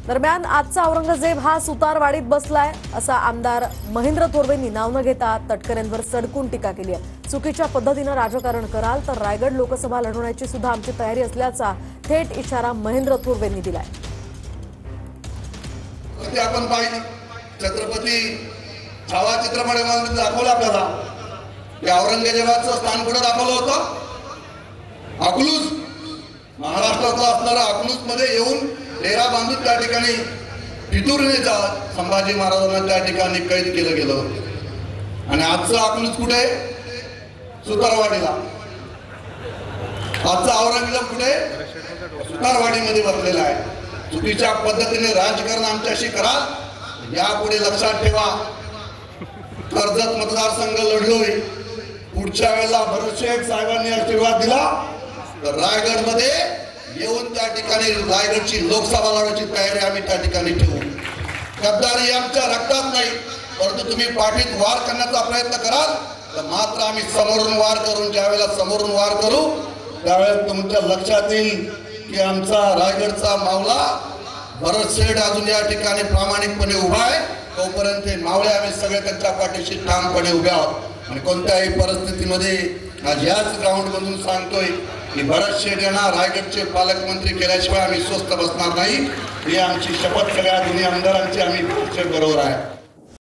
दरम्यान आजचा औरंगजेब हा सुतारवाडीत बसलाय असा आमदार महेंद्र थोरवेंनी नाव न घेता तटकरेंवर सडकून टीका केली आहे। चुकीच्या पद्धतीने राजकारण कराल तर रायगड लोकसभा लढवण्याची सुद्धा आमची तयारी असल्याचा थेट इशारा महेंद्र थोरवेंनी दिलाय। आपण पाहिलं छत्रपती छावा चित्रपटामध्ये दाखवलं आपल्याला की औरंगजेबाचं स्थान कुठे दाखवलं होतं? अकलूज, महाराष्ट्रातला असणारा अकलूज मध्ये येऊन डेरा बांधून त्या ठिकाणी फितुरीने संभाजी महाराजांना त्या ठिकाणी कैद केलं गेलं। आणि आजचं अकलूज कुठे? सुतारवाडीला। आजचा औरंगजेब कुठे? सुतारवाडीमध्ये बसलेला आहे। चुकीच्या पद्धतीने राजकारण आमच्याशी कराल यापुढे लक्षात ठेवा। कर्जत मतदारसंघ लढलोय, पुढच्या वेळेला भरत शेठ साहेबांनी आशीर्वाद दिला तर रायगड मध्ये येऊन त्या ठिकाणी रायगडची लोकसभा लढवण्याची तयारी आम्ही त्या ठिकाणी ठेवू। गद्दारी आमच्या रक्तात नाही, परंतु तुम्ही पाठीत वार करण्याचा प्रयत्न कराल तर मात्र आम्ही समोरून वार करून ज्यावेळेला समोरून वार करू त्यावेळेस तुमच्या लक्षात येईल की आमचा रायगडचा मावला भरत शेठ अजून या ठिकाणी प्रामाणिकपणे उभा आहे। तोपर्यंत मावळे आम्ही सगळे त्यांच्या पाठीशी ठामपणे उभे आहोत आणि कोणत्याही परिस्थितीमध्ये आज याच ग्राउंड मधून सांगतोय की भरत शेठ यांना रायगडचे पालकमंत्री केल्याशिवाय आम्ही स्वस्थ बसणार नाही। ही आमची शपथ सगळ्या दोन्ही आमदारांची आम्ही बरोबर आहे।